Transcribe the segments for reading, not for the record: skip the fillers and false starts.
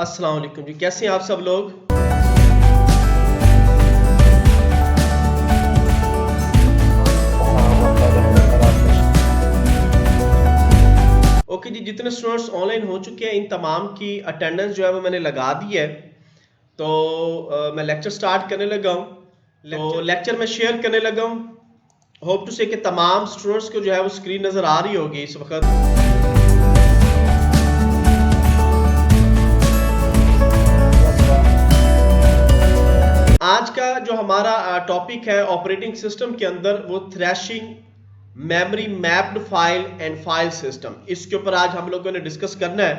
अस्सलाम वालेकुम जी, कैसे हैं आप सब लोग। ओके जी, जितने स्टूडेंट्स ऑनलाइन हो चुके हैं इन तमाम की अटेंडेंस जो है वो मैंने लगा दी है। तो मैं लेक्चर स्टार्ट करने लगा हूँ। तो लेक्चर में शेयर करने लगा हूँ। होप टू से कि तमाम स्टूडेंट्स को जो है वो स्क्रीन नजर आ रही होगी इस वक्त। आज का जो हमारा टॉपिक है ऑपरेटिंग सिस्टम के अंदर वो thrashing memory mapped file and file system, इसके ऊपर आज हम लोगों ने डिस्कस करना है।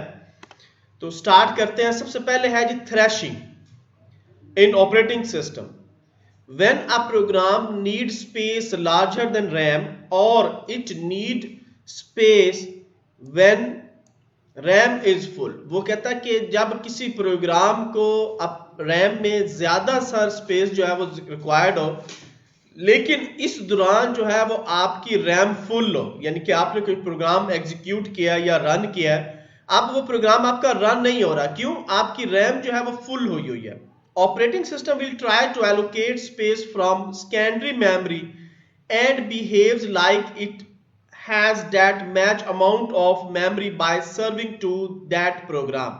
तो स्टार्ट करते हैं। सबसे पहले है जी thrashing in operating system. When a program need space larger than RAM और it need space when RAM is full. वो कहता है कि जब किसी प्रोग्राम को अब रैम में ज्यादा सा स्पेस जो है वो रिक्वायर्ड हो, लेकिन इस दौरान जो है वो आपकी रैम फुल हो, यानी कि आपने कोई प्रोग्राम एग्जीक्यूट किया या रन किया, अब वो प्रोग्राम आपका रन नहीं हो रहा। क्यों? आपकी रैम जो है वो फुल हुई हुई है। Operating system will try to allocate space from secondary memory and behaves like it has that match amount of memory by serving to that program।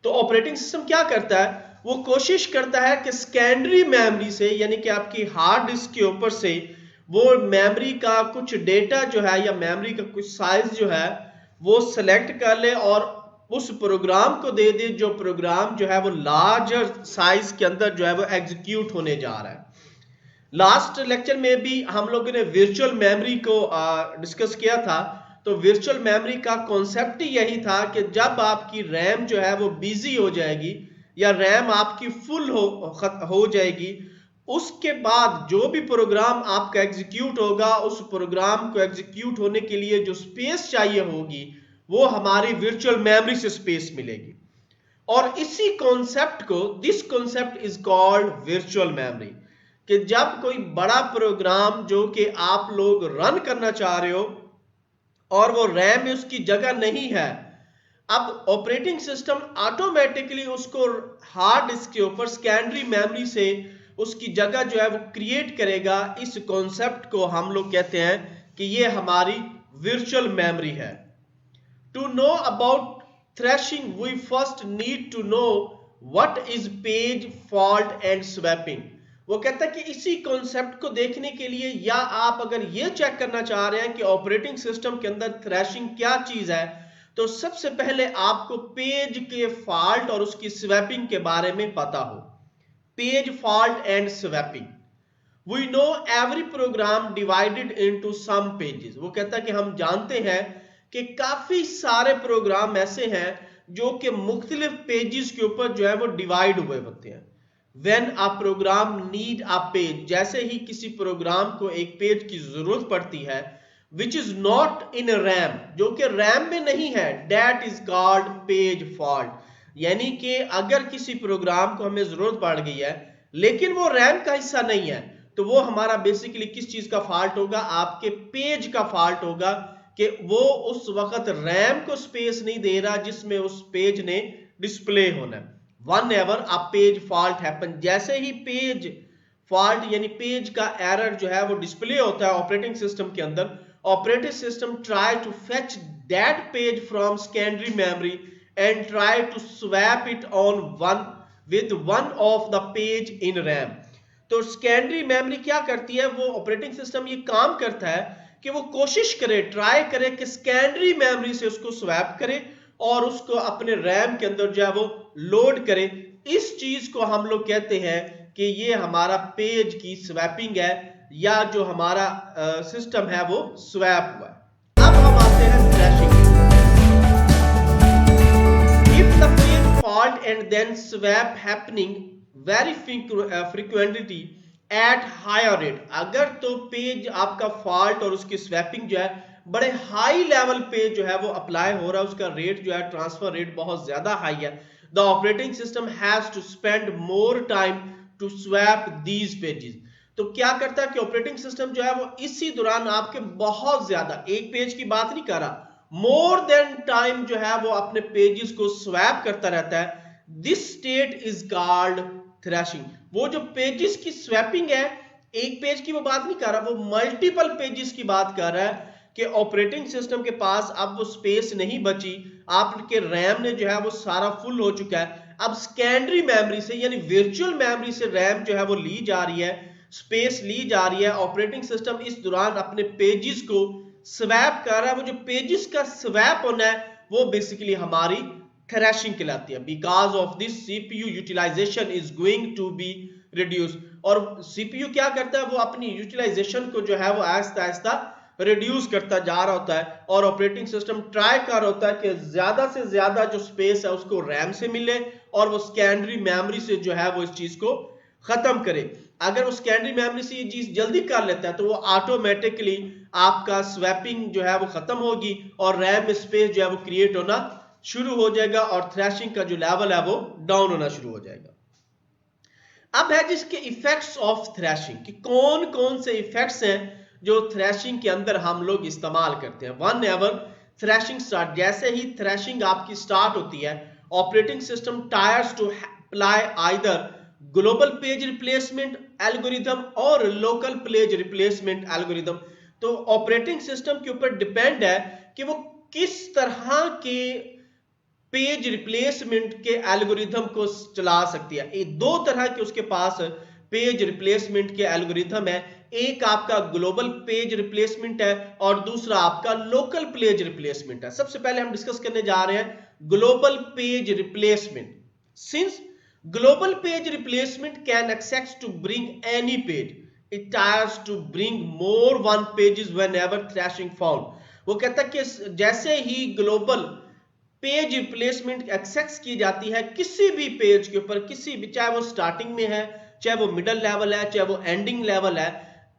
तो ऑपरेटिंग सिस्टम क्या करता है, वो कोशिश करता है कि सेकेंडरी मेमोरी से, यानी कि आपकी हार्ड डिस्क के ऊपर से वो मेमोरी का कुछ डेटा जो है या मेमोरी का कुछ साइज जो है वो सिलेक्ट कर ले और उस प्रोग्राम को दे दे जो प्रोग्राम जो है वो लार्जर साइज के अंदर जो है वो एग्जीक्यूट होने जा रहा है। लास्ट लेक्चर में भी हम लोगों ने वर्चुअल मेमोरी को डिस्कस किया था। तो वर्चुअल मेमोरी का कॉन्सेप्ट ही यही था कि जब आपकी रैम जो है वो बिजी हो जाएगी या रैम आपकी फुल हो जाएगी, उसके बाद जो भी प्रोग्राम आपका एग्जीक्यूट होगा, उस प्रोग्राम को एग्जीक्यूट होने के लिए जो स्पेस चाहिए होगी वो हमारी वर्चुअल मेमोरी से स्पेस मिलेगी। और इसी कॉन्सेप्ट को, this concept is called virtual memory, कि जब कोई बड़ा प्रोग्राम जो कि आप लोग रन करना चाह रहे हो और वो रैम में उसकी जगह नहीं है, अब ऑपरेटिंग सिस्टम ऑटोमेटिकली उसको हार्ड डिस्क के ऊपर सेकेंडरी मेमोरी से उसकी जगह जो है वो क्रिएट करेगा। इस कॉन्सेप्ट को हम लोग कहते हैं कि ये हमारी वर्चुअल मेमोरी है। To know about thrashing we first need to know what is page fault and swapping. वो कहता है कि इसी कॉन्सेप्ट को देखने के लिए, या आप अगर ये चेक करना चाह रहे हैं कि ऑपरेटिंग सिस्टम के अंदर थ्रैशिंग क्या चीज है, तो सबसे पहले आपको पेज के फॉल्ट और उसकी स्वैपिंग के बारे में पता हो। Page fault and swapping. We know every program divided into some pages. वो कहता है कि हम जानते हैं कि काफी सारे प्रोग्राम ऐसे हैं जो कि मुख्तलिफ पेजेस के ऊपर जो है वो डिवाइड हुए होते हैं। When a program need a page, जैसे ही किसी प्रोग्राम को एक पेज की जरूरत पड़ती है, which is not in RAM, जो कि रैम में नहीं है, that is called page fault। यानी कि अगर किसी प्रोग्राम को हमें जरूरत पड़ गई है लेकिन वो रैम का हिस्सा नहीं है, तो वो हमारा बेसिकली किस चीज का फॉल्ट होगा? आपके पेज का फॉल्ट होगा कि वो उस वक्त रैम को स्पेस नहीं दे रहा जिसमें उस पेज ने डिस्प्ले होना है। Whenever a page fault happen, जैसे ही पेज फॉल्ट यानी पेज का एरर जो है वो डिस्प्ले होता है ऑपरेटिंग सिस्टम के अंदर, operating system try to fetch that page from secondary memory and try to swap it on one of the page in RAM. तो सेकेंडरी मेमोरी क्या करती है, वो ऑपरेटिंग सिस्टम ये काम करता है कि वो कोशिश करे, ट्राई करे कि सेकेंडरी मेमोरी से उसको स्वैप करे और उसको अपने रैम के अंदर जो है वो लोड करे। इस चीज को हम लोग कहते हैं कि ये हमारा पेज की स्वैपिंग है, या जो हमारा सिस्टम है वो स्वैप हुआ है। अब हम आते हैं thrashing. If the page fault and then swap happening very frequently at higher rate, अगर तो पेज आपका फॉल्ट और उसकी स्वैपिंग जो है बड़े हाई लेवल पे जो है वो अप्लाई हो रहा है, उसका रेट जो है ट्रांसफर रेट बहुत ज्यादा हाई है, the operating system has to spend more time to swap these pages. तो क्या करता है कि ऑपरेटिंग सिस्टम जो है वो इसी दौरान आपके बहुत ज्यादा, एक पेज की बात नहीं कर रहा, मोर देन टाइम जो है वो अपने पेजेस को स्वैप करता रहता है, this state is called thrashing. वो जो पेजेस की स्वैपिंग है, एक पेज की वो बात नहीं कर रहा, वो मल्टीपल पेजेस की बात कर रहा है कि ऑपरेटिंग सिस्टम के पास अब वो स्पेस नहीं बची, आपके रैम ने जो है वो सारा फुल हो चुका है। अब सेकेंडरी मेमोरी से यानी वर्चुअल मेमोरी से रैम जो है वो ली जा रही है, स्पेस ली जा रही है। ऑपरेटिंग सिस्टम इस दौरान अपने पेजेस को स्वैप कर रहा है। वो जो पेजेस का स्वैप होना है वो बेसिकली हमारी थ्रैशिंग कहलाती है। Because of this CPU utilisation is going to be reduce. और सीपीयू क्या करता है, वो अपनी यूटिलाइजेशन को जो है वो आहिस्ता आहिस्ता रिड्यूस करता जा रहा होता है, और ऑपरेटिंग सिस्टम ट्राई कर रहा होता है कि ज्यादा से ज्यादा जो स्पेस है उसको रैम से मिले और वो सेकेंडरी मेमोरी से जो है वो इस चीज को खत्म करे। अगर वो सेकेंडरी मेमोरी से ये चीज जल्दी कर लेता है तो वो ऑटोमेटिकली आपका स्वैपिंग जो है वो खत्म होगी और रैम में स्पेस जो है वो क्रिएट होना शुरू हो जाएगा और थ्रैशिंग का जो लेवल है वो डाउन होना शुरू हो जाएगा। अब है जिसके इफेक्ट्स ऑफ थ्रैशिंग कि कौन कौन से इफेक्ट्स हैं जो थ्रैशिंग के अंदर हम लोग इस्तेमाल करते हैं। वन एवर थ्रैशिंग स्टार्ट, जैसे ही थ्रैशिंग आपकी स्टार्ट होती है, operating system tries to apply either global page replacement algorithm और लोकल पेज रिप्लेसमेंट एल्गोरिथम। तो ऑपरेटिंग सिस्टम के ऊपर डिपेंड है कि वो किस तरह के पेज रिप्लेसमेंट के एल्गोरिथम को चला सकती है। दो तरह के उसके पास पेज रिप्लेसमेंट के एल्गोरिथम है, एक आपका ग्लोबल पेज रिप्लेसमेंट है और दूसरा आपका लोकल पेज रिप्लेसमेंट है। सबसे पहले हम डिस्कस करने जा रहे हैं global page replacement. Since global page replacement can access to bring any page, it tries to bring more one pages whenever thrashing found. वो कहता है कि जैसे ही ग्लोबल पेज रिप्लेसमेंट एक्सेस की जाती है किसी भी पेज के ऊपर, किसी भी, चाहे वो स्टार्टिंग में है, चाहे वो मिडल लेवल है, चाहे वो एंडिंग लेवल है,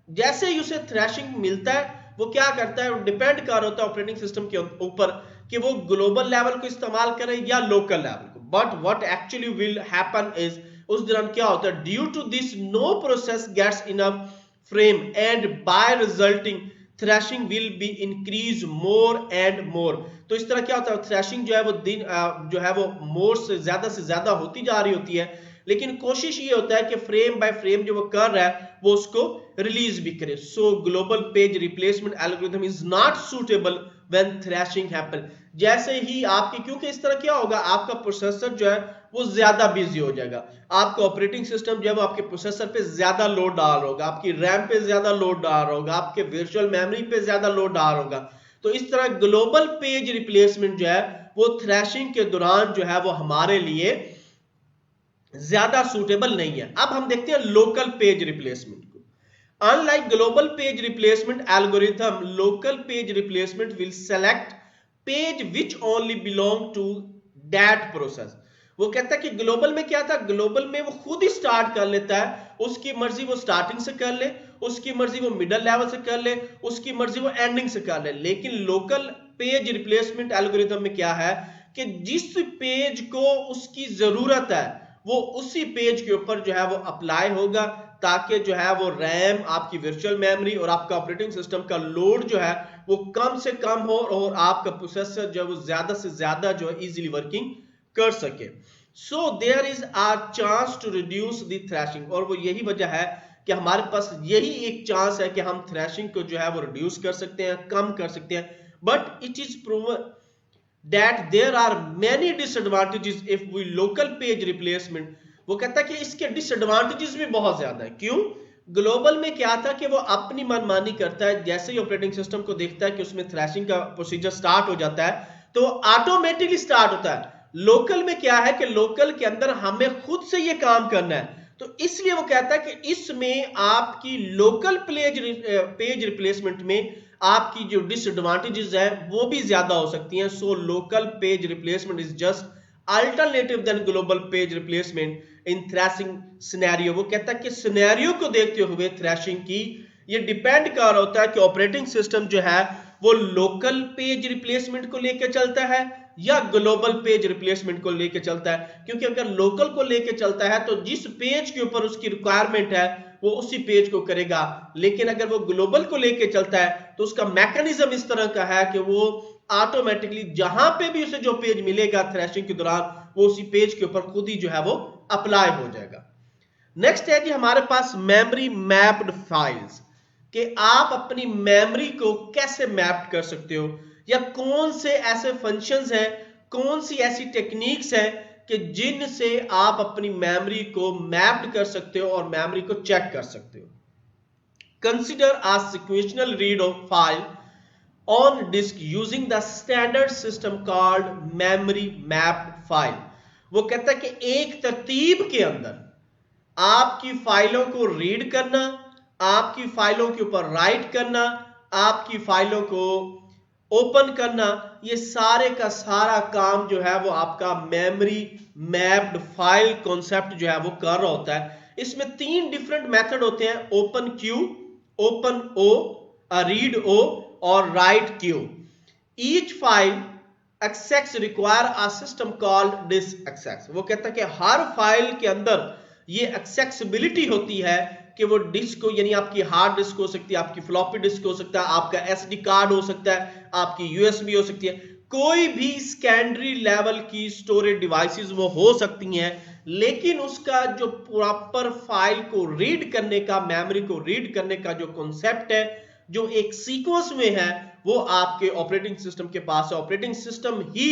जैसे ही उसे थ्रैशिंग मिलता है वो क्या करता है, डिपेंड कर होता है ऑपरेटिंग सिस्टम के ऊपर कि वो ग्लोबल लेवल को इस्तेमाल करे या लोकल लेवल को। But what actually will happen is, उस दौरान क्या होता है, due to this no process gets enough frame and by resulting thrashing will be increase more and more. तो इस तरह क्या होता है, थ्रैशिंग जो है वो दिन जो है वो मोर से ज्यादा होती जा रही होती है, लेकिन कोशिश ये होता है कि फ्रेम बाय फ्रेम जो वो कर रहा है वो उसको रिलीज भी करे। So global page replacement algorithm is not suitable when thrashing happen. जैसे ही आपकी, क्योंकि इस तरह क्या होगा, आपका प्रोसेसर जो है वो ज्यादा बिजी हो जाएगा, आपका ऑपरेटिंग सिस्टम जो है वो आपके प्रोसेसर पे ज्यादा लोड डाल रहा होगा, आपकी रैम पे ज्यादा लोड डाल रहा होगा, आपके वर्चुअल मेमोरी पे ज्यादा लोड डाल रहा होगा। तो इस तरह ग्लोबल पेज रिप्लेसमेंट जो है वो थ्रैशिंग के दौरान जो है वो हमारे लिए ज्यादा सूटेबल नहीं है। अब हम देखते हैं लोकल पेज रिप्लेसमेंट को। Unlike global page replacement algorithm, local page replacement will select page which only belong to that process. वो कहता है कि ग्लोबल में क्या था, ग्लोबल में वो खुद ही स्टार्ट कर लेता है, उसकी मर्जी वो स्टार्टिंग से कर ले, उसकी मर्जी वो मिडल लेवल से कर ले, उसकी मर्जी वो एंडिंग से कर ले। लेकिन लोकल पेज रिप्लेसमेंट एल्गोरिथम में क्या है कि जिस पेज को उसकी जरूरत है वो उसी पेज के ऊपर जो है वो अप्लाई होगा, ताकि जो है वो रैम, आपकी वर्चुअल मेमोरी और आपका ऑपरेटिंग सिस्टम का लोड जो है वो कम से कम हो और आपका प्रोसेसर जो है वो ज्यादा से ज्यादा जो है इजीली वर्किंग कर सके। So there is a chance to reduce the thrashing, और वो यही वजह है कि हमारे पास यही एक चांस है कि हम थ्रैशिंग को जो है वो रिड्यूस कर सकते हैं, कम कर सकते हैं। But it is proven that there are many disadvantages if we local page replacement। वो कहता है कि इसके डिसएडवांटेजेस भी बहुत ज्यादा है। क्यों? ग्लोबल में क्या था कि वो अपनी मनमानी करता है, जैसे ही ऑपरेटिंग सिस्टम को देखता है कि उसमें थ्रैशिंग का प्रोसीजर स्टार्ट हो जाता है तो ऑटोमेटिकली स्टार्ट होता है। लोकल में क्या है कि लोकल के अंदर हमें खुद से ये काम करना है, तो इसलिए वो कहता है कि इसमें आपकी लोकल पेज रिप्लेसमेंट में आपकी जो डिसएडवांटेजेस है वो भी ज्यादा हो सकती हैं। So local page replacement is just alternative than global page replacement in thrashing scenario. वो कहता है कि सिनेरियो को देखते हुए थ्रैशिंग की ये डिपेंड कर रहा होता है कि ऑपरेटिंग सिस्टम जो है वो लोकल पेज रिप्लेसमेंट को लेकर चलता है या ग्लोबल पेज रिप्लेसमेंट को लेकर चलता है। क्योंकि अगर लोकल को लेकर चलता है तो जिस पेज के ऊपर उसकी रिक्वायरमेंट है वो उसी पेज को करेगा, लेकिन अगर वो ग्लोबल को लेकर चलता है तो उसका मैकेनिज्म इस तरह का है कि वो ऑटोमेटिकली जहां पे भी उसे जो पेज मिलेगा थ्रैशिंग के दौरान, वो उसी पेज के ऊपर खुद ही जो है वो अप्लाई हो जाएगा। नेक्स्ट है जी हमारे पास मेमोरी मैप्ड फाइल्स, कि आप अपनी मेमोरी को कैसे मैप कर सकते हो, या कौन से ऐसे फंक्शंस हैं, कौन सी ऐसी टेक्निक्स हैं कि जिनसे आप अपनी मेमोरी को मैप्ड कर सकते हो और मेमोरी को चेक कर सकते हो। Consider a sequential read of file on disk using the standard system called memory mapped file। वो कहता है कि एक तरतीब के अंदर आपकी फाइलों को रीड करना, आपकी फाइलों के ऊपर राइट करना, आपकी फाइलों को ओपन करना, ये सारे का सारा काम जो है वो आपका मेमोरी मैप्ड फाइल कॉन्सेप्ट जो है वो कर रहा होता है। इसमें 3 डिफरेंट मेथड होते हैं, open Q, open O, read O और write Q. Each file access require a system called disk access. वो कहता है कि हर फाइल के अंदर ये एक्सेसिबिलिटी होती है कि वो डिस्क को, यानी आपकी हार्ड डिस्क हो सकती है, आपकी फ्लॉपी डिस्क हो सकता है, आपका एसडी कार्ड हो सकता है, आपकी यूएसबी हो सकती है, कोई भी सेकेंडरी लेवल की स्टोरेज डिवाइसेस वो हो सकती हैं, लेकिन उसका जो प्रॉपर फाइल को रीड करने का, मेमोरी को रीड करने का जो कॉन्सेप्ट है, जो एक सीक्वेंस में है, वो आपके ऑपरेटिंग सिस्टम के पास है। ऑपरेटिंग सिस्टम ही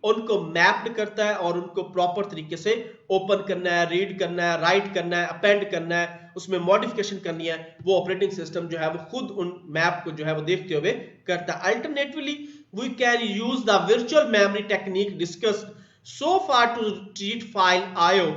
उनको मैप्ड करता है और उनको प्रॉपर तरीके से ओपन करना है, रीड करना है, राइट करना है, अपेंड करना है, उसमें मॉडिफिकेशन करनी है, वो ऑपरेटिंग सिस्टम जो है वो खुद उन मैप को जो है वो देखते हुए करता है। Alternatively we can use the virtual memory technique discussed so far to treat file IO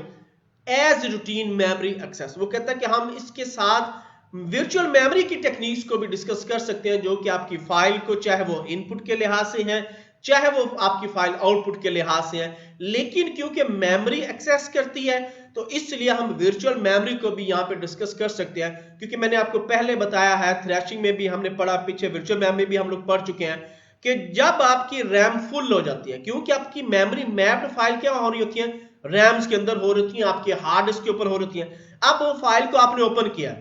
as routine memory access. वो कहता है कि हम इसके साथ वर्चुअल मेमोरी की टेक्निक्स को भी डिस्कस कर सकते हैं, जो कि आपकी फाइल को, चाहे वो इनपुट के लिहाज से है, चाहे वो आपकी फाइल आउटपुट के लिहाज से है, लेकिन क्योंकि मेमोरी एक्सेस करती है तो इसलिए हम वर्चुअल मेमोरी को भी यहाँ पे डिस्कस कर सकते हैं। क्योंकि मैंने आपको पहले बताया है, थ्रैशिंग में भी हमने पढ़ा, पीछे वर्चुअल मेमोरी भी हम लोग पढ़ चुके हैं, कि जब आपकी रैम फुल हो जाती है, क्योंकि आपकी मेमोरी मैप्ड फाइल क्या हो रही होती है, रैम्स के अंदर हो रही होती है, आपके हार्ड डिस्क के ऊपर हो रही होती है। अब वो फाइल को आपने ओपन किया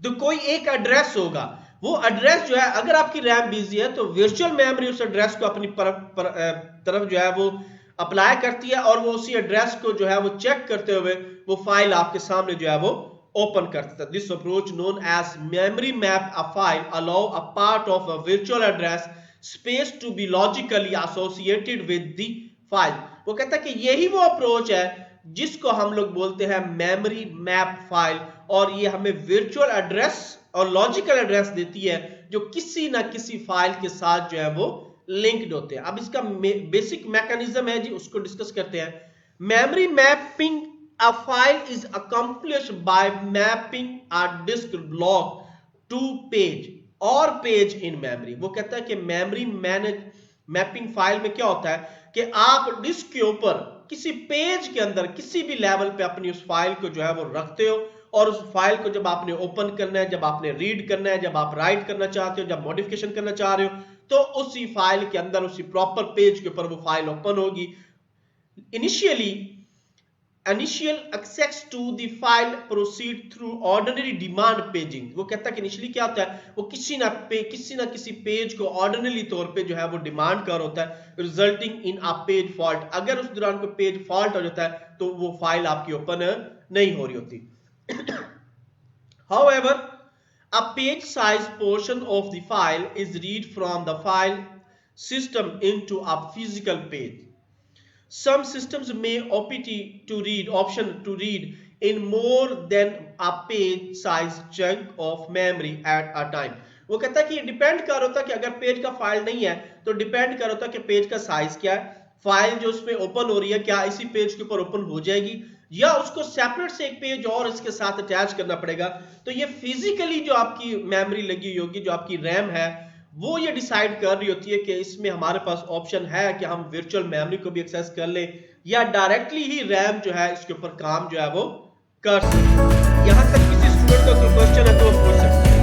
तो कोई एक एड्रेस होगा, वो एड्रेस जो है, अगर आपकी रैम बिजी है तो वर्चुअल मेमोरी उस एड्रेस को अपनी तरफ जो है वो अप्लाई करती है, और वो उसी एड्रेस को जो है वो चेक करते हुए वो फाइल आपके सामने जो है वो ओपन करता है। This approach known as memory map a file allow a part of a virtual address space to be logically associated with the file. वो कहता है कि यही वो अप्रोच है जिसको हम लोग बोलते हैं मेमोरी मैप फाइल, और ये हमें वर्चुअल एड्रेस और लॉजिकल एड्रेस देती है जो किसी ना किसी फाइल के साथ जो है वो लिंक्ड होते हैं। अब इसका बेसिक मैकेनिज्म है जी, उसको डिस्कस करते हैं। Memory mapping a file is accomplished by mapping a disk block to page और पेज इन मेमोरी। वो कहता है कि मेमोरी मैपिंग फाइल में क्या होता है कि आप डिस्क के ऊपर किसी पेज के अंदर किसी भी लेवल पे अपनी उस फाइल को जो है वो रखते हो, और उस फाइल को जब आपने ओपन करना है, जब आपने रीड करना है, जब आप राइट करना चाहते हो, जब मॉडिफिकेशन करना चाह रहे हो, तो उसी फाइल के अंदर, उसी प्रॉपर पेज के ऊपर वो फाइल ओपन होगी। Initial access to the file proceed through ordinary demand paging। वो कहता है कि इनिशियली क्या होता है, वो किसी ना किसी पेज को ऑर्डिनरी तौर पे जो है वो डिमांड कर होता है, resulting in a page fault. अगर उस दौरान कोई पेज फॉल्ट हो जाता है तो वो फाइल आपकी ओपन नहीं हो रही होती। However, a page size portion of the file is read from the file system into a physical page. Some systems may option to read in more than a page size chunk of memory at a time। वो कहता है कि depend कर होता है कि अगर page का फाइल नहीं है तो डिपेंड कर होता है कि पेज का साइज क्या है, फाइल जो उसमें ओपन हो रही है क्या इसी पेज के ऊपर ओपन हो जाएगी, या उसको सेपरेट से एक पेज और इसके साथ अटैच करना पड़ेगा। तो ये फिजिकली जो आपकी मेमोरी लगी हुई होगी, जो आपकी रैम है, वो ये डिसाइड कर रही होती है कि इसमें हमारे पास ऑप्शन है कि हम वर्चुअल मेमोरी को भी एक्सेस कर ले, या डायरेक्टली ही रैम जो है इसके ऊपर काम जो है वो कर सकते। यहां तक किसी स्टूडेंट का कोई क्वेश्चन है तो वो पूछ सकते हैं।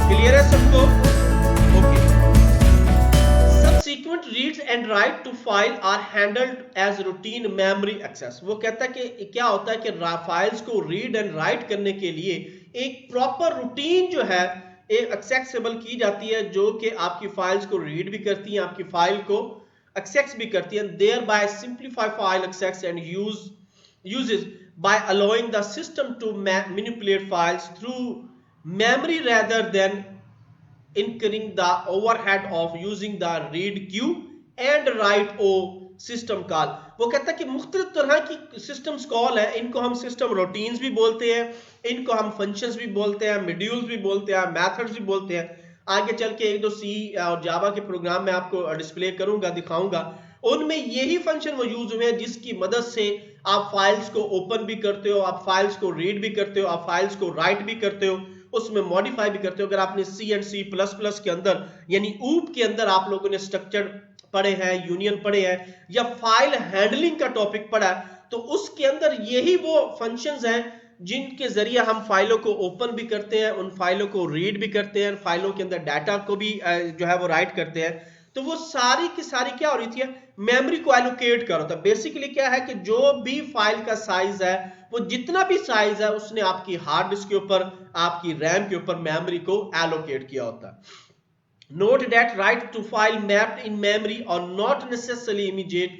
क्लियर है सबको? Okay. Subsequent reads and write to file are handled as routine memory access। वो कहता है कि क्या होता है कि फाइल्स को रीड एंड राइट करने के लिए एक प्रॉपर रूटीन जो है, एक एक्सेसिबल की जाती है, जो कि आपकी फाइल्स को रीड भी करती है, आपकी फाइल को एक्सेस भी करती है, thereby simplify file access and uses by allowing the system to manipulate files through memory rather than incurring the overhead of using the read queue and write o system call. वो कहता है कि मुख्तलिफ तरह की systems call है, इनको हम सिस्टम रूटीन्स भी बोलते हैं, इनको हम फंक्शंस भी बोलते हैं, मॉड्यूल्स भी बोलते हैं, मेथड्स भी बोलते हैं। आगे चल के एक दो सी और जावा के प्रोग्राम में आपको डिस्प्ले करूंगा, दिखाऊंगा, उनमें यही फंक्शन वो यूज हुए हैं जिसकी मदद से आप फाइल्स को ओपन भी करते हो, आप फाइल्स को रीड भी करते हो, आप फाइल्स को राइट भी करते हो, उसमें मॉडिफाई भी करते हो। अगर आपने सी एंड सी प्लस प्लस के अंदर यानी ऊप के अंदर आप लोगों ने स्ट्रक्चर पढ़े हैं, यूनियन पढ़े हैं या फाइल हैंडलिंग का टॉपिक पढ़ा है, तो उसके अंदर यही वो फंक्शंस हैं जिनके जरिए हम फाइलों को ओपन भी करते हैं, उन फाइलों को रीड भी करते हैं, फाइलों के अंदर डाटा को भी जो है वो राइट करते हैं। तो वो सारी की सारी क्या हो रही थी, मेमोरी को एलोकेट कर रहा था। बेसिकली क्या है कि जो भी फाइल का साइज है, वो जितना भी साइज है, उसने आपकी हार्ड डिस्क के ऊपर, आपकी रैम के ऊपर मेमोरी को एलोकेट किया होता है। Note that write to file mapped in memory are not necessarily immediate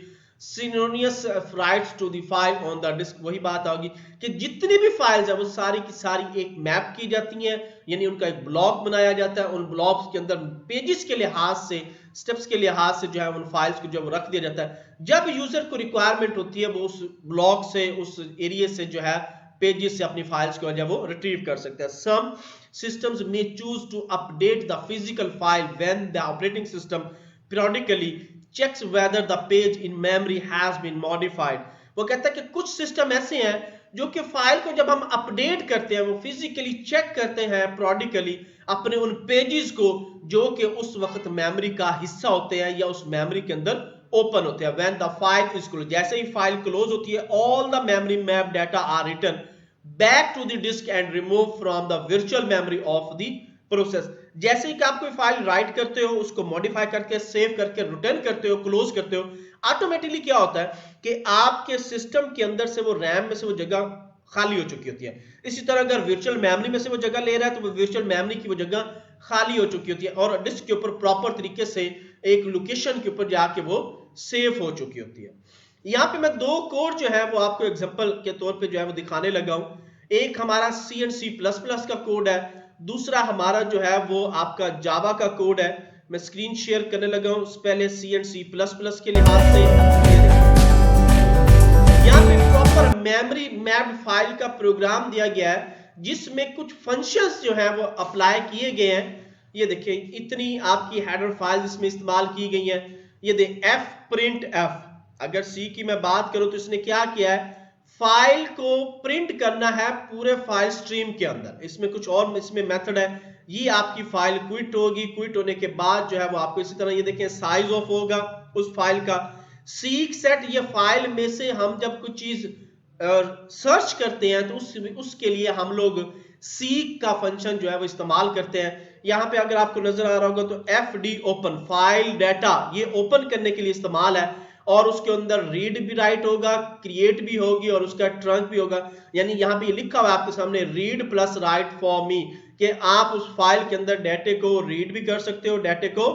synonymous writes to the file on the disk। वही बात होगी कि जितनी भी फाइल्स है वो सारी की सारी एक मैप की जाती हैं, यानी उनका एक ब्लॉक बनाया जाता है, उन ब्लॉक्स के अंदर पेजेस के लिहाज से, स्टेप्स के लिहाज से जो है उन फाइल्स को जब रख दिया जाता है, जब यूजर को रिक्वायरमेंट होती है वो उस ब्लॉक से, उस एरिया से जो है पेजेस से अपनी फाइल्स को जो वो रिट्रीव कर सकते हैं। सम systems may choose to update the physical file when the operating system periodically checks whether the page in memory has been modified। वो कहता है कि कुछ सिस्टम ऐसे हैं जो कि फाइल को जब हम अपडेट करते हैं, वो फिजिकली चेक करते हैं periodically अपने उन पेजेस को जो कि उस वक्त मेमोरी का हिस्सा होते हैं या उस मेमोरी के अंदर ओपन होते हैं। when the file is closed, जैसे ही फाइल क्लोज होती है, all the memory map data are written back to the disk and remove from the virtual memory of the process। जैसे ही कि आप कोई फाइल राइट करते हो, उसको मॉडिफाई करके, सेव करके, रिटर्न करते हो, क्लोज करते हो, ऑटोमेटिकली क्या होता है कि आपके सिस्टम के अंदर से वो रैम में से वो जगह खाली हो चुकी होती है। इसी तरह अगर वर्चुअल मेमोरी में से वो जगह ले रहा है तो वो वर्चुअल मेमोरी की वो जगह खाली हो चुकी होती है और डिस्क के ऊपर प्रॉपर तरीके से एक लोकेशन के ऊपर जाके वो सेव हो चुकी होती है। यहाँ पे मैं दो कोड जो है वो आपको एग्जांपल के तौर पे जो है वो दिखाने लगा हूं। एक हमारा सी एंड सी प्लस प्लस का कोड है, दूसरा हमारा जो है वो आपका जावा का कोड है। मैं स्क्रीन शेयर करने लगा हूं पहले सी एंड सी प्लस प्लस के लिहाज से। यहाँ पे प्रॉपर मेमोरी मैप्ड फाइल का प्रोग्राम दिया गया है जिसमें कुछ फंक्शंस जो है वो अप्लाई किए गए हैं। ये देखिए इतनी आपकी हेडर फाइल इसमें इस्तेमाल की गई है। ये दे एफ प्रिंट एफ, अगर सी की मैं बात करूं तो इसने क्या किया है, फाइल को प्रिंट करना है पूरे फाइल स्ट्रीम के अंदर। इसमें कुछ और इसमें मेथड है। ये आपकी फाइल क्विट होगी, क्विट होने के बाद जो है वो आपको इसी तरह ये देखें साइज ऑफ होगा उस फाइल का। सीक सेट, ये फाइल में से हम जब कुछ चीज सर्च करते हैं तो उसके लिए हम लोग सीक का फंक्शन जो है वो इस्तेमाल करते हैं। यहाँ पे अगर आपको नजर आ रहा होगा तो F D open, file data ये ओपन करने के लिए इस्तेमाल है और उसके अंदर रीड भी राइट होगा, क्रिएट भी होगी और उसका ट्रंक भी होगा। यानी यहाँ पे ये लिखा हुआ है आपके सामने read plus right for me, कि आप उस फाइल के अंदर डाटे को रीड भी कर सकते हो, डाटे को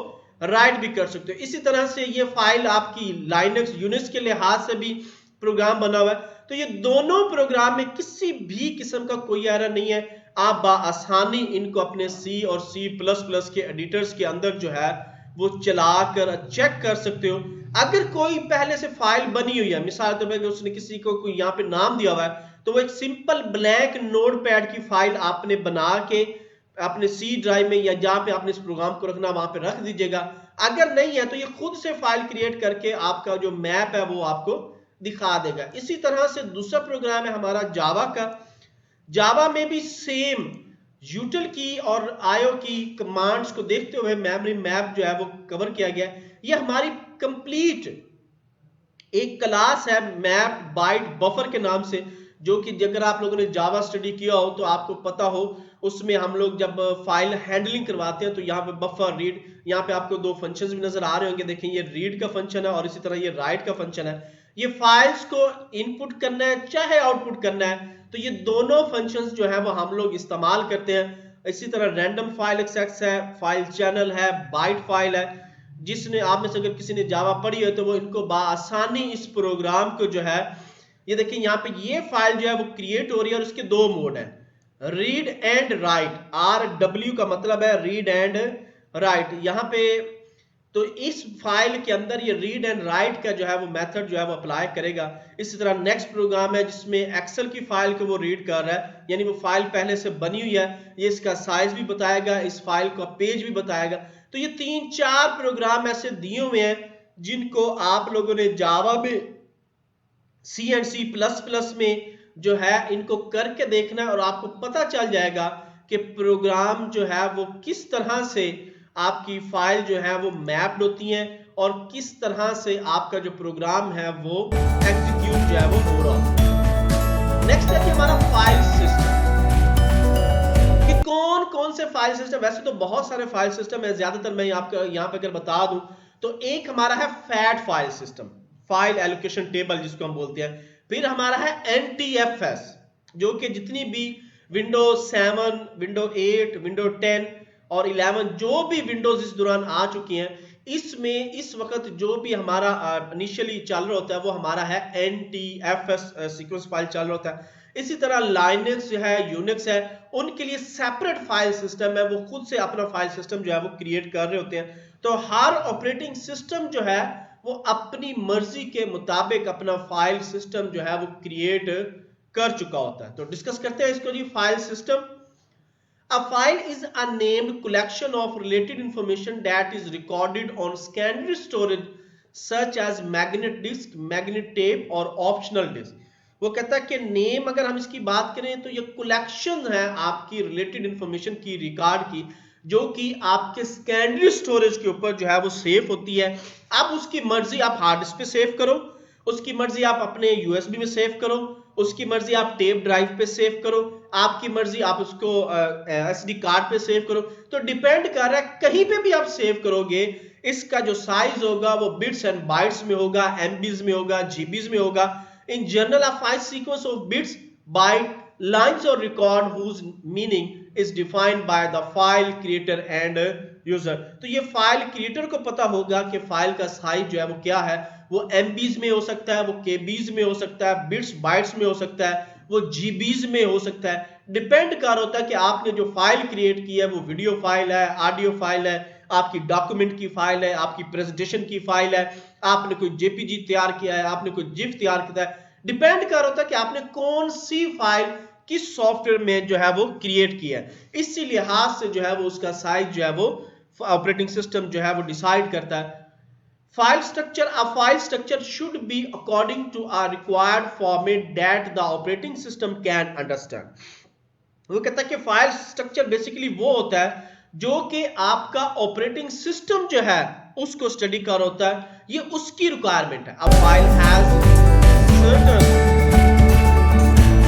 राइट भी कर सकते हो। इसी तरह से ये फाइल आपकी लाइनक्स यूनिक्स के लिहाज से भी प्रोग्राम बना हुआ है। तो ये दोनों प्रोग्राम में किसी भी किस्म का कोई एरर नहीं है। आप बाआसानी इनको अपने सी और सी प्लस प्लस के एडिटर्स के अंदर जो है वो चलाकर चेक कर सकते हो। अगर कोई पहले से फाइल बनी हुई है, मिसाल के तौर पर उसने किसी को कोई यहाँ पे नाम दिया हुआ है, तो वो एक सिंपल ब्लैंक नोटपैड की फाइल आपने बना के अपने सी ड्राइव में या जहां पे आपने इस प्रोग्राम को रखना वहां पे रख दीजिएगा। अगर नहीं है तो ये खुद से फाइल क्रिएट करके आपका जो मैप है वो आपको दिखा देगा। इसी तरह से दूसरा प्रोग्राम है हमारा जावा का। जावा में भी सेम यूटिल की और आईओ की कमांड्स को देखते हुए मेमोरी मैप जो है वो कवर किया गया है। ये हमारी कंप्लीट एक क्लास है मैप बाइट बफर के नाम से, जो कि अगर आप लोगों ने जावा स्टडी किया हो तो आपको पता हो, उसमें हम लोग जब फाइल हैंडलिंग करवाते हैं तो यहाँ पे बफर रीड, यहाँ पे आपको दो फंक्शंस भी नजर आ रहे होंगे। देखें ये रीड का फंक्शन है और इसी तरह ये राइट का फंक्शन है। ये फाइल्स को इनपुट करना है चाहे आउटपुट करना है, तो ये दोनों फंक्शंस जो है वो हम लोग इस्तेमाल करते हैं। इसी तरह रैंडम फाइल एक्सेस है, फाइल चैनल है, बाइट फाइल है। जिसने आप में से अगर किसी ने जावा पढ़ी है तो वो इनको आसानी इस प्रोग्राम को जो है, ये देखिए यहाँ पे ये फाइल जो है वो क्रिएट हो रही है और इसके दो मोड हैं, रीड एंड राइट। RW का मतलब है रीड एंड राइट। यहाँ पे तो इस फाइल के अंदर ये रीड एंड राइट का जो है वो मेथड जो है वो अप्लाई करेगा। इसी तरह नेक्स्ट प्रोग्राम है जिसमें एक्सेल की फाइल को वो रीड कर रहा है, यानी वो फाइल पहले से बनी हुई है, ये इसका साइज भी बताएगा, इस फाइल का पेज भी बताएगा। तो ये 3-4 प्रोग्राम ऐसे दिए हुए हैं जिनको आप लोगों ने जावा में, C एंड C++ में जो है इनको करके देखना है और आपको पता चल जाएगा कि प्रोग्राम जो है वो किस तरह से आपकी फाइल जो है वो मैप्ड होती है और किस तरह से आपका जो प्रोग्राम है वो एग्जीक्यूट जो है वो हो रहा है। नेक्स्ट है कि हमारा फाइल सिस्टम, कि कौन कौन से फाइल सिस्टम, वैसे तो बहुत सारे फाइल सिस्टम है, ज्यादातर मैं आपको यहाँ पे अगर बता दूं तो एक हमारा है fat file system, file allocation table जिसको हम बोलते हैं। फिर हमारा है NTFS, जो कि जितनी भी विंडोज 7, विंडो 8, विंडो 10 और 11 जो भी विंडोज इस दौरान आ चुकी हैं, इसमें इस वक्त जो भी हमारा इनिशियली चल रहा होता है वो हमारा है NTFS सीक्वेंस फाइल चल रहा होता है। इसी तरह लाइनक्स जो है, यूनिक्स है, उनके लिए सेपरेट फाइल सिस्टम है, वो खुद से अपना फाइल सिस्टम जो है वो क्रिएट कर रहे होते हैं। तो हर ऑपरेटिंग सिस्टम जो है वो अपनी मर्जी के मुताबिक अपना फाइल सिस्टम जो है वो क्रिएट कर चुका होता है। तो डिस्कस करते हैं इसको जी। File system, a file is a named collection of related information that is recorded on secondary storage such as magnet disk, magnet tape और optional disk। वो कहता है कि नेम अगर हम इसकी बात करें तो ये कलेक्शन है आपकी रिलेटेड इंफॉर्मेशन की, रिकॉर्ड की, जो कि आपके सेकेंडरी स्टोरेज के ऊपर जो है वो सेव होती है। अब उसकी मर्जी आप हार्ड डिस्क पे सेव करो, उसकी मर्जी आप अपने USB में सेव करो, उसकी मर्जी आप टेप ड्राइव पे सेव करो, आपकी मर्जी आप उसको SD कार्ड पे सेव करो। तो डिपेंड कर रहा है कहीं पे भी आप सेव करोगे, इसका जो साइज होगा वो बिट्स एंड बाइट्स में होगा, MBs में होगा, GBs में होगा। In general a file sequence of bits, byte, lines और record whose meaning is defined by the file creator and user। तो ये फाइल क्रिएटर को पता होगा कि फाइल का साइज जो है वो क्या है, वो MBs में हो सकता है, वो KBs में हो सकता है, बिट्स बाइट्स में हो सकता है, वो GBs में हो सकता है। डिपेंड कर होता है कि आपने जो फाइल क्रिएट की है वो वीडियो फाइल है, ऑडियो फाइल है, आपकी डॉक्यूमेंट की फाइल है, आपकी प्रेजेंटेशन की फाइल है, आपने कोई JPG तैयार किया है, आपने कोई GIF तैयार किया है। डिपेंड कर होता है कि आपने कौन सी फाइल किस सॉफ्टवेयर में जो है वो क्रिएट किया है। इसी लिहाज से जो है वो उसका साइज जो है वो ऑपरेटिंग सिस्टम जो है वो डिसाइड करता है। File structure, a file structure should be according to a required format that the operating system can understand। वो कहता है कि फाइल स्ट्रक्चर बेसिकली वो होता है जो कि आपका ऑपरेटिंग सिस्टम जो है उसको स्टडी कर होता है, ये उसकी रिक्वायरमेंट है। अब file has certain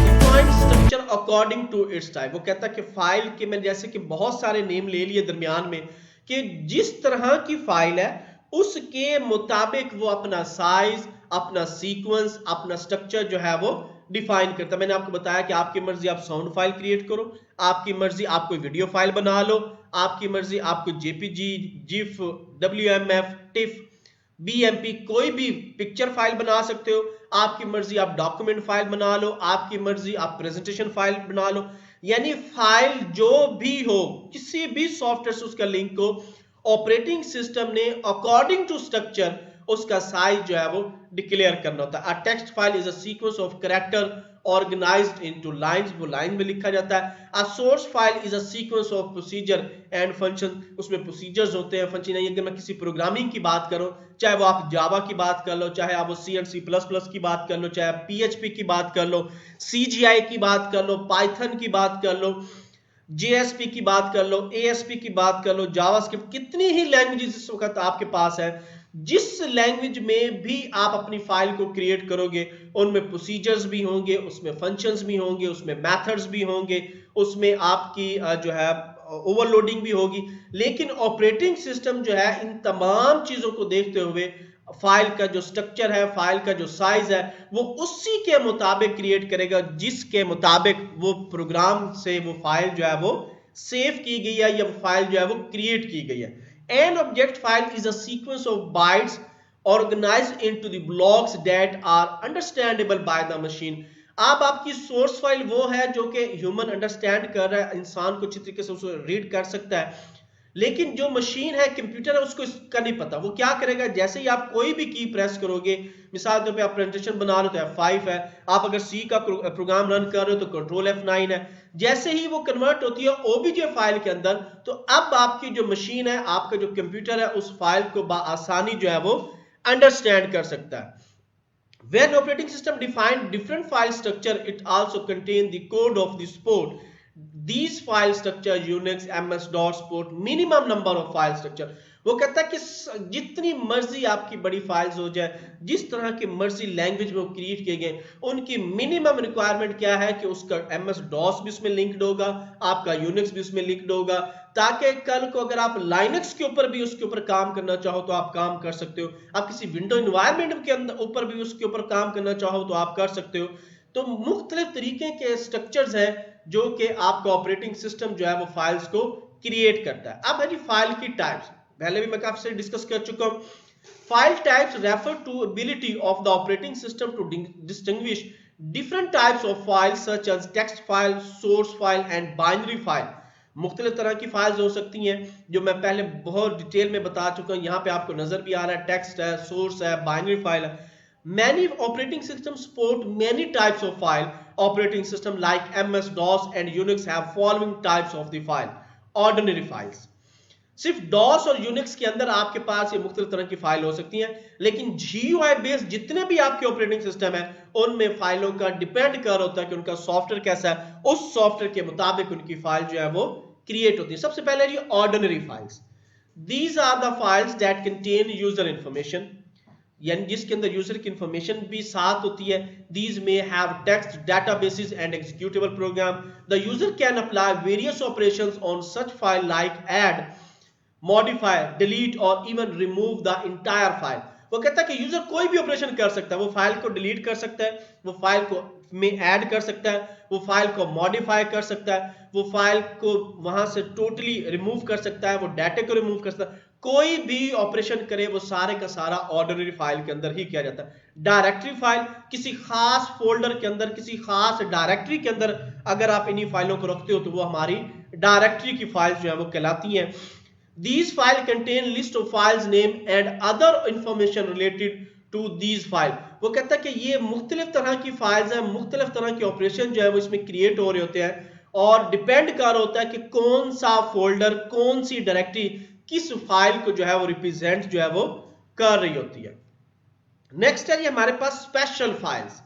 defined structure according to its type। वो कहता है कि फाइल के, मैंने जैसे कि बहुत सारे नेम ले लिए दरमियान में, कि जिस तरह की फाइल है उसके मुताबिक वो अपना साइज, अपना सीक्वेंस, अपना स्ट्रक्चर जो है वो डिफाइन करता है। मैंने आपको बताया कि आपकी मर्जी आप साउंड फाइल क्रिएट करो, आपकी मर्जी आप कोई वीडियो फाइल बना लो, आपकी मर्जी आप कोई JPG, GIF, WMF, TIFF, BMP कोई भी पिक्चर फाइल बना सकते हो, आपकी मर्जी आप डॉक्यूमेंट फाइल बना लो, आपकी मर्जी आप प्रेजेंटेशन फाइल बना लो। यानी फाइल जो भी हो, किसी भी सॉफ्टवेयर से उसका लिंक हो, ऑपरेटिंग सिस्टम ने अकॉर्डिंग टू स्ट्रक्चर उसका साइज जो है वो डिक्लेयर करना होता है। A text file is a sequence of character organised into lines, वो लाइन में लिखा जाता है। A source file is a sequence of procedure and function, उसमें प्रोसीजर्स होते हैं, फंक्शन। अगर मैं किसी प्रोग्रामिंग की बात करूं, चाहे वो आप जावा की बात कर लो, चाहे आप वो C एंड C++ की बात कर लो, चाहे आप PHP की बात कर लो, CGI की बात कर लो, पाइथन की बात कर लो, JSP की बात कर लो, ASP की बात कर लो, जावास्क्रिप्ट, कितनी ही लैंग्वेजेस इस वक्त आपके पास है, जिस लैंग्वेज में भी आप अपनी फाइल को क्रिएट करोगे उनमें प्रोसीजर्स भी होंगे, उसमें फंक्शंस भी होंगे, उसमें मेथड्स भी होंगे, उसमें आपकी जो है ओवरलोडिंग भी होगी। लेकिन ऑपरेटिंग सिस्टम जो है इन तमाम चीजों को देखते हुए फाइल का जो स्ट्रक्चर है, फाइल का जो साइज है, वो उसी के मुताबिक क्रिएट करेगा जिसके मुताबिक वो प्रोग्राम से वो फाइल जो है वो सेव की गई है या फाइल जो है वो क्रिएट की गई है। An object file is a sequence of bytes organized into the blocks that are understandable by the machine. अब आपकी सोर्स फाइल वो है जो कि ह्यूमन अंडरस्टैंड कर रहा है, इंसान को अच्छी तरीके से उसको रीड कर सकता है, लेकिन जो मशीन है, कंप्यूटर है, उसको इसका नहीं पता। वो क्या करेगा, जैसे ही आप कोई भी की प्रेस करोगे, मिसाल के तौर पे आप प्रेजेंटेशन बना रहे हो तो F5 है, आप अगर सी का प्रोग्राम रन कर रहे हो तो कंट्रोल F9 है, जैसे ही वो कन्वर्ट होती है ओबीजे फाइल के अंदर, तो अब आपकी जो मशीन है, आपका जो कंप्यूटर है, उस फाइल को आसानी जो है वो अंडरस्टैंड कर सकता है। When operating system define different file structure, it also contain the code of the support. These file structure Unix, MS-DOS support minimum number of file structure. वो कहता है कि जितनी मर्जी आपकी बड़ी फाइल्स हो जाए, जिस तरह की मर्जी लैंग्वेज में वो क्रिएट किए गए, उनकी मिनिमम रिक्वायरमेंट क्या है कि उसका MS-DOS भी उसमें लिंक्ड होगा, आपका यूनिक्स भी उसमें लिंक्ड होगा, ताकि कल को अगर आप लाइनक्स के ऊपर भी उसके ऊपर काम करना चाहो तो आप काम कर सकते हो, आप किसी विंडो एनवायरनमेंट के अंदर ऊपर भी उसके ऊपर काम करना चाहो तो आप कर सकते हो। तो मुख्तलिफ तरीके के स्ट्रक्चर्स हैं जो कि आपका ऑपरेटिंग सिस्टम जो है वो फाइल्स को क्रिएट करता है। अब है जी फाइल की टाइप्स, पहले भी मैं काफी सारी डिस्कस कर चुका हूं। File types refer to ability of the operating system to distinguish different types of files such as text file, source file and binary file. मुख्तलिफ तरह की फाइल्स हो सकती हैं जो मैं पहले बहुत डिटेल में बता चुका हूं, यहाँ पे आपको नजर भी आ रहा है, टेक्स्ट है, सोर्स है, बाइनरी फाइल है। Many operating systems support many types of file. Operating system like MS-DOS and Unix have following types of the file. Ordinary files. सिर्फ DOS और Unix के अंदर आपके पास ये मुख्तलिफ तरह की फाइल हो सकती हैं, लेकिन GUI बेस्ड जितने भी आपके ऑपरेटिंग सिस्टम है उनमें फाइलों का डिपेंड कर होता है कि उनका सॉफ्टवेयर कैसा है, उस सॉफ्टवेयर के मुताबिक उनकी फाइल जो है वो क्रिएट होती है। सबसे पहले ये ordinary files. These are the files that contain user information, यानी जिसके अंदर यूजर की इंफॉर्मेशन भी साथ होती है। These may have text, databases and executable program. The user can apply various operations on such file like add, modify, delete or even remove the entire file. वो कहता है कि यूजर कोई भी ऑपरेशन कर सकता है, वो फाइल को डिलीट कर सकता है, वो फाइल को में ऐड कर सकता है, वो फाइल को मॉडिफाई कर सकता है, वो फाइल को वहां से टोटली रिमूव कर सकता है, वो डाटा को रिमूव कर सकता है। कोई भी ऑपरेशन करे वो सारे का सारा ऑर्डिनरी फाइल के अंदर ही किया जाता है। डायरेक्टरी फाइल, किसी खास फोल्डर के अंदर, किसी खास डायरेक्टरी के अंदर अगर आप इन्हीं फाइलों को रखते हो तो वो हमारी डायरेक्टरी की फाइल्स जो है वो कहलाती हैं। These files contain list of files name and other information related to these file. वो कहता है कि ये मुख्तलिफ तरह की फाइल्स हैं, मुख्तलिफ तरह के ऑपरेशन जो है वो इसमें क्रिएट हो रहे होते हैं और डिपेंड कर होता है कि कौन सा फोल्डर, कौन सी डायरेक्टरी किस फाइल को जो है वो रिप्रेजेंट जो है वो कर रही होती है। नेक्स्ट है ये हमारे पास special files.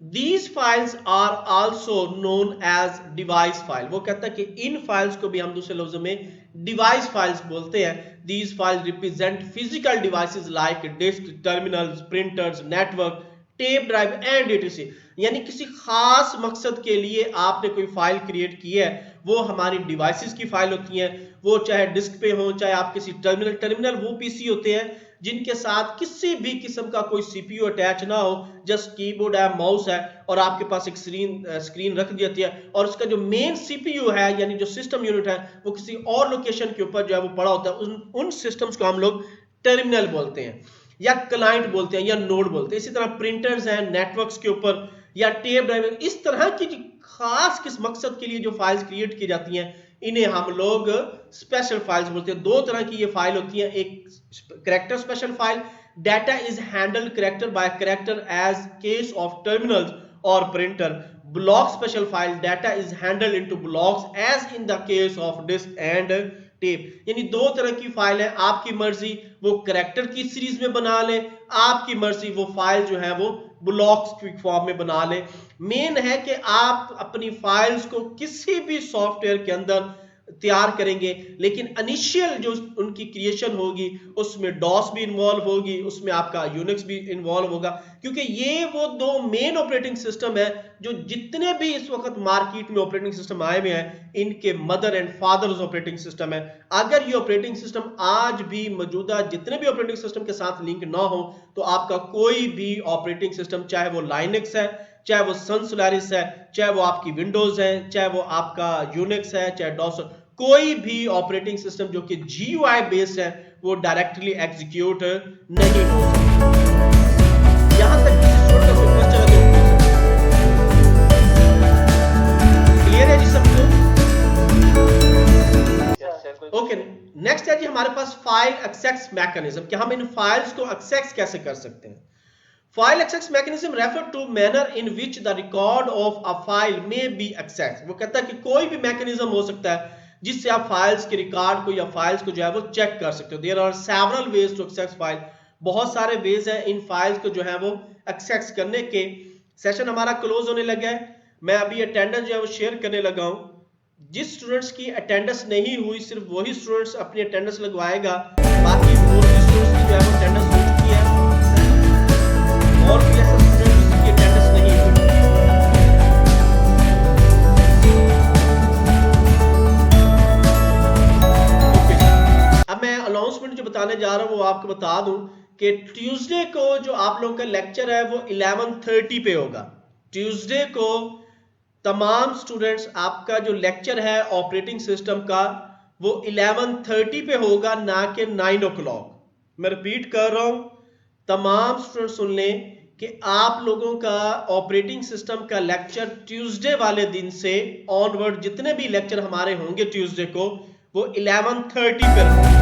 These files are also known as device file. वो कहता है कि इन फाइल्स को भी हम दूसरे लफ्जों में डिवाइस फाइल्स बोलते हैं। These files represent physical devices like disk, terminals, printers, network, tape drive and etc. यानी किसी खास मकसद के लिए आपने कोई फाइल क्रिएट की है, वो हमारी डिवाइसेस की फाइल होती हैं, वो चाहे डिस्क पे हो, चाहे आप किसी टर्मिनल वो पीसी होते हैं जिनके साथ किसी भी किस्म का कोई सीपीयू अटैच ना हो, जस्ट कीबोर्ड है, माउस है और आपके पास एक स्क्रीन रख दी जाती है और उसका जो मेन सीपीयू है यानी जो सिस्टम यूनिट है वो किसी और लोकेशन के ऊपर जो है वो पड़ा होता है। उन सिस्टम्स को हम लोग टर्मिनल बोलते हैं या क्लाइंट बोलते हैं या नोड बोलते हैं। इसी तरह प्रिंटर्स हैं नेटवर्क्स के ऊपर या टेप ड्राइव, इस तरह की खास किस मकसद के लिए जो फाइल्स क्रिएट की जाती हैं इन्हें हम लोग स्पेशल फाइल्स बोलते हैं। दो तरह की ये फाइल होती हैं, एक character special file, data is handled character by character as case of terminals और printer. Block special file, data is handled into blocks as in the case of disk and tape. यानी दो तरह की file है, आपकी मर्जी वो character की सीरीज में बना ले, आपकी मर्जी वो फाइल जो है वो ब्लॉक्स की फॉर्म में बना ले। मेन है कि आप अपनी फाइल्स को किसी भी सॉफ्टवेयर के अंदर तैयार करेंगे, लेकिन इनिशियल जो उनकी क्रिएशन होगी उसमें डॉस भी इन्वॉल्व होगी, उसमें आपका यूनिक्स भी इन्वॉल्व होगा, क्योंकि ये वो दो मेन ऑपरेटिंग सिस्टम है जो जितने भी इस वक्त मार्केट में ऑपरेटिंग सिस्टम आए हुए हैं इनके mother and fathers operating system है। अगर ये ऑपरेटिंग सिस्टम आज भी मौजूदा जितने भी ऑपरेटिंग सिस्टम के साथ लिंक ना हो तो आपका कोई भी ऑपरेटिंग सिस्टम, चाहे वो लाइनक्स है, चाहे वो सन सोलारिस है, चाहे वो आपकी विंडोज है, चाहे वो आपका यूनिक्स है, चाहे डॉस, कोई भी ऑपरेटिंग सिस्टम जो कि GUI बेस्ड है वो डायरेक्टली एग्जीक्यूट नहीं हो सकता। यहां तक किसी स्टूडेंट का कोई क्वेश्चन है तो क्लियर है जी सबको? ओके, नेक्स्ट है जी हमारे पास फाइल एक्सेस मैकेनिज्म कि हम इन फाइल्स को एक्सेस कैसे कर सकते हैं। File access mechanism refer to manner in which the record of a file may be access. वो कहता है कि कोई भी मैकेनिज्म हो सकता है जिससे आप फाइल्स के रिकॉर्ड को या फाइल्स को जो है वो चेक कर सकते हो। There are several ways to access file, बहुत सारे वेज हैं इन फाइल्स को जो है वो एक्सेस करने के। सेशन हमारा क्लोज होने लगा है, मैं अभी अटेंडेंस जो है वो शेयर करने लगा हूं। जिस स्टूडेंट्स की अटेंडेंस नहीं हुई सिर्फ वही स्टूडेंट्स अपनी अटेंडेंस लगवाएगा, बाकी दूसरे स्टूडेंट्स की जो है वो अटेंडेंस हो चुकी है और भी ऐसे स्टूडेंट्स की अटेंडेंस नहीं हुई। ओके, अब मैं अनाउंसमेंट जो बताने जा रहा हूं वो आपको बता दूं कि ट्यूसडे को जो आप लोगों का लेक्चर है वो 11:30 पे होगा। ट्यूसडे को तमाम स्टूडेंट्स आपका जो लेक्चर है ऑपरेटिंग सिस्टम का वो 11:30 पे होगा, ना कि 9 o'clock। मैं रिपीट कर रहा हूं, तमाम स्टूडेंट सुन लें कि आप लोगों का ऑपरेटिंग सिस्टम का लेक्चर ट्यूसडे वाले दिन से ऑनवर्ड जितने भी लेक्चर हमारे होंगे ट्यूसडे को वो 11:30 पे होंगे।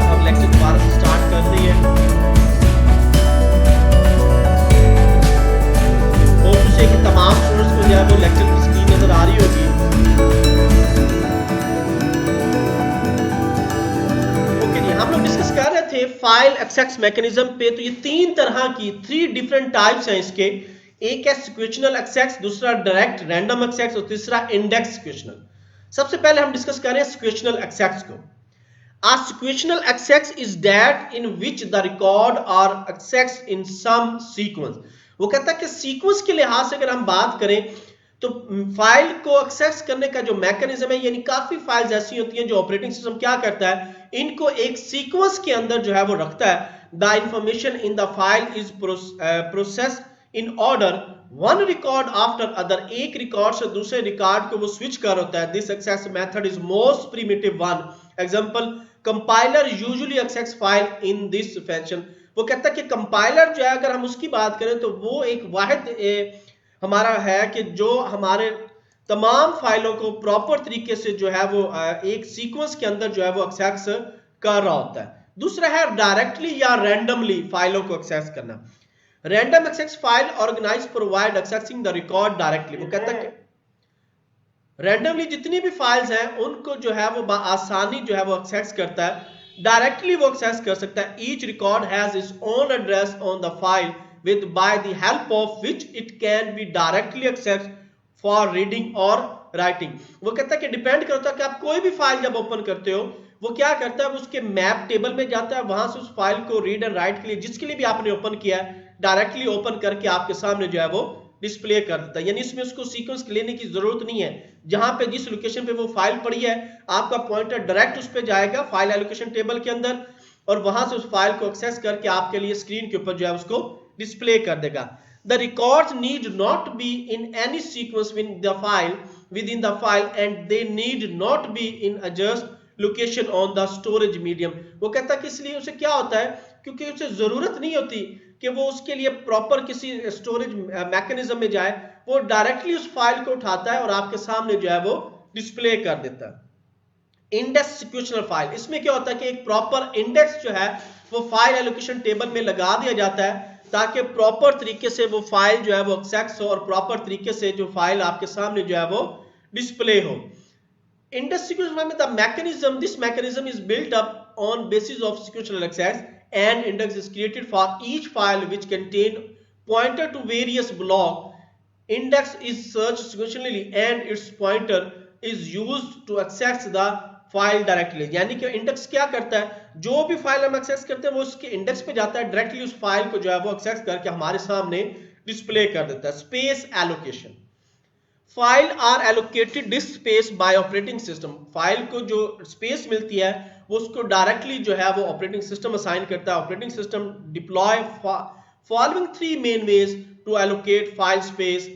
हम लेक्चर दोबारा से स्टार्ट कर रही है। कि तमाम स्टूडेंट्स को जो है वो लेक्चर की स्क्रीन नजर आ रही होगी। ओके जी, हम लोग डिस्कस कर रहे थे फाइल एक्सेस मैकेनिज्म पे। तो ये 3 तरह की 3 डिफरेंट टाइप्स हैं इसके। एक है सिक्वेशनल एक्सेस, दूसरा डायरेक्ट रैंडम एक्सेस और तीसरा इंडेक्स सिक्वेशनल। सबसे पहले हम डिस्कस कर रहे हैं सिक्वेशनल एक्सेस को। A sequential access is that in which the record are accessed in some sequence। वो कहता है कि सीक्वेंस के लिहाज से अगर हम बात करें तो फाइल को एक्सेस करने का जो मैकेनिज्म है, यानी काफी फाइल्स ऐसी होती हैं जो ऑपरेटिंग सिस्टम क्या करता है, इनको एक सीक्वेंस के अंदर जो है वो रखता है। The information in the file is process in order one record after other. एक रिकॉर्ड से दूसरे रिकॉर्ड को वो स्विच कर होता है। This access method is most primitive one. Example, compiler usually access file in this fashion. वो कहता है कि कंपाइलर जो है अगर हम उसकी बात करें तो वो एक वाहिद हमारा है कि जो हमारे तमाम फाइलों को प्रॉपर तरीके से जो है वो एक सीक्वेंस के अंदर जो है वो एक्सेस कर रहा होता है। दूसरा है डायरेक्टली या रैंडमली फाइलों को एक्सेस करना। Random access file organize provide accessing the record directly. वो कहता है कि रैंडमली जितनी भी फाइल्स हैं उनको जो है वो आसानी जो है वो एक्सेस करता है, डायरेक्टली वो एक्सेस कर सकता है। Each record has its own address on the file with by the help of which it can be directly access for reading और राइटिंग। वो कहता है कि डिपेंड करता है कि आप कोई भी फाइल जब ओपन करते हो वो क्या करता है, उसके मैप टेबल में जाता है, वहां से उस फाइल को रीड एंड राइट के लिए जिसके लिए भी आपने ओपन किया है डायरेक्टली ओपन करके आपके सामने जो है वो डिस्प्ले कर देता है। यानी इसमें उसको सीक्वेंस लेने की जरूरत नहीं है। जहां पे जिस लोकेशन पे वो फाइल पड़ी है आपका पॉइंटर डायरेक्ट उस पे जाएगा फाइल एलोकेशन टेबल के अंदर और वहां से उस फाइल को एक्सेस करके आपके लिए स्क्रीन के ऊपर जो है उसको डिस्प्ले कर देगा। The records need not be in any sequence within the file and they need not be in a just location on the storage medium। वो कहता है कि इसलिए उसे क्या होता है, क्योंकि उसे जरूरत नहीं होती कि वो उसके लिए प्रॉपर किसी स्टोरेज मैकेनिज्म में जाए, वो डायरेक्टली उस फाइल को उठाता है और आपके सामने जो है वो डिस्प्ले कर देता है। इंडेक्स सिक्वेशनल फाइल, इसमें क्या होता है कि एक प्रॉपर इंडेक्स जो है वो फाइल एलोकेशन टेबल में लगा दिया जाता है ताकि प्रॉपर तरीके से वो फाइल जो है वो एक्सेस हो और प्रॉपर तरीके से जो फाइल आपके सामने जो है वो डिस्प्ले हो। इंडेक्स सिक्वेशनल में this mechanism is built up on basis of sequential access and index is created for each file which contain pointer to various block. Index is searched sequentially and its pointer is used to access the file directly. यानी कि index क्या करता है, जो भी file हम access करते हैं वो उसके इंडेक्स पे जाता है, डायरेक्टली उस फाइल को जो है वो एक्सेस करके हमारे सामने डिस्प्ले कर देता है। Space allocation, file are allocated disk space by operating system. File को जो स्पेस मिलती है वो उसको डायरेक्टली जो है वो ऑपरेटिंग सिस्टम असाइन करता है। Operating system deploy following 3 main ways to allocate file space.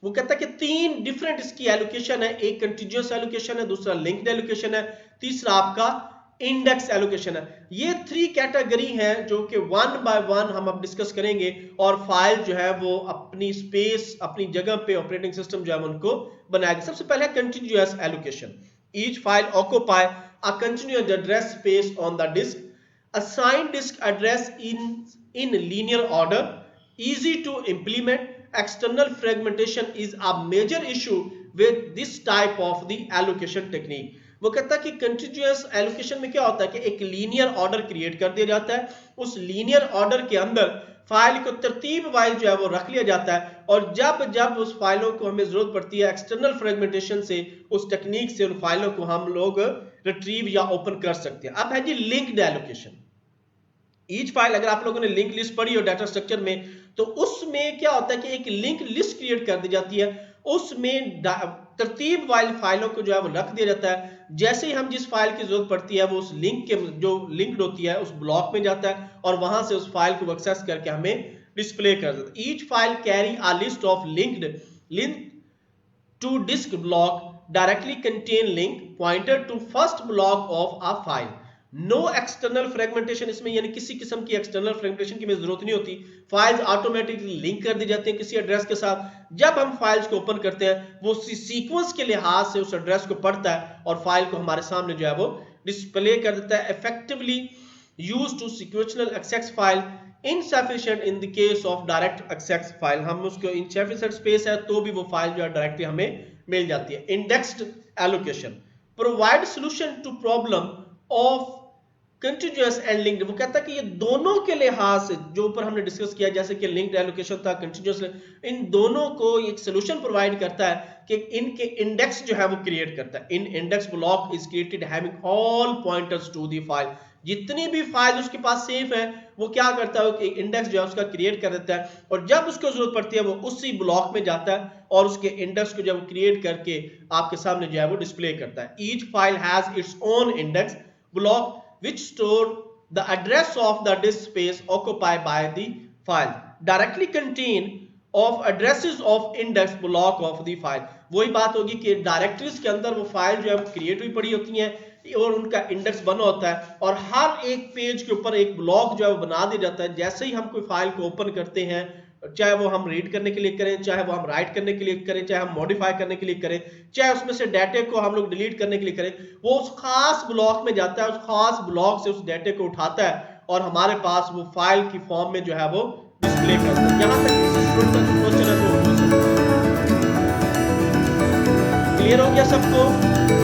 वो कहता है कि 3 डिफरेंट इसकी एलोकेशन है, एक कंटिन्यूअस एलोकेशन है, दूसरा लिंक्ड एलोकेशन है, तीसरा आपका इंडेक्स एलोकेशन है। ये 3 कैटेगरी हैं जो कि 1 बाय 1 हम अब डिस्कस करेंगे और फाइल जो है वो अपनी स्पेस, अपनी जगह पे ऑपरेटिंग सिस्टम जो है उनको बनाएगा। सबसे पहले continuous allocation. Each file occupy a continuous address space on the disk, assign disk address in linear order, easy to implement. External fragmentation is a major issue with this type of the allocation technique. वो कहता है कि continuous allocation में क्या होता है कि एक लीनियर ऑर्डर क्रिएट कर दिया जाता है, उस लीनियर ऑर्डर के अंदर फाइल को तरतीब वाइज जो है वो रख लिया जाता है, और जब जब उस फाइलों को हमें जरूरत पड़ती है एक्सटर्नल फ्रेगमेंटेशन से, उस टेक्निक से उन फाइलों को हम लोग रिट्रीव या ओपन कर सकते हैं। अब है जी लिंक्ड एलोकेशन। ईच फाइल, अगर आप लोगों ने लिंक लिस्ट पढ़ी हो डाटा स्ट्रक्चर में, तो उसमें क्या होता है कि एक लिंक लिस्ट क्रिएट कर दी जाती है, उसमें तरतीब वाली फाइलों को जो है वो रख दिया जाता है। जैसे ही हम जिस फाइल की जरूरत पड़ती है वो उस लिंक के जो लिंक्ड होती है उस ब्लॉक में जाता है और वहां से उस फाइल को एक्सेस करके हमें डिस्प्ले कर देता है। Each file carry a list of link to disk block directly contain link pointer to first block of a file. No external fragmentation, इसमें यानी किसी किस्म की एक्सटर्नल फ्रेगमेंटेशन की जरूरत नहीं होती। फाइल्स ऑटोमेटिकली लिंक कर दी जाती हैं किसी एड्रेस के साथ। जब हम फाइल्स को ओपन करते हैं वो सीक्वेंस के लिहाज से उस एड्रेस को पढ़ता है और फाइल को हमारे सामने जो है वो डिस्प्ले कर देता है। Effectively used to sequential access file, insufficient in the case of direct access file. हम उसको इनसफिशिएंट स्पेस है तो भी वो फाइल जो है डायरेक्टली हमें मिल जाती है। Indexed allocation provide solution to problem of continuous and linked. वो कहता है कि ये दोनों के लिहाज से जो ऊपर हमने डिस्कस किया, जैसे कि लिंक्ड एलोकेशन था, कंटिन्यूअस, इन दोनों को एक सॉल्यूशन प्रोवाइड करता है कि इनके इंडेक्स जो है वो क्रिएट करता है। In index block is created having all pointers to the file. जितनी भी फाइल उसके पास सेफ है वो क्या करता है कि इंडेक्स जो है उसका क्रिएट कर देता है, और जब उसको जरूरत पड़ती है वो उसी ब्लॉक में जाता है और उसके इंडेक्स को जब क्रिएट करके आपके सामने जो है वो डिस्प्ले करता है। Each file has its own index block which store the address of the disk space occupied by the file, directly contain of addresses of index block of the file। वही बात होगी कि डायरेक्टरीज के अंदर वो file जो है create हुई पड़ी होती हैं और उनका इंडेक्स बना होता है, और हर एक पेज के ऊपर एक ब्लॉक जो है बना दिया जाता है। जैसे ही हम कोई फाइल को ओपन करते हैं, चाहे वो हम रीड करने के लिए करें, चाहे वो हम राइट करने के लिए करें, चाहे हम मॉडिफाई करने के लिए करें, चाहे उसमें से डाटे को हम लोग डिलीट करने के लिए करें, वो उस खास ब्लॉक में जाता है, उस खास ब्लॉक से उस डाटे को उठाता है और हमारे पास वो फाइल की फॉर्म में जो है वो डिस्प्ले करता है। यहां तक क्लियर हो गया सबको?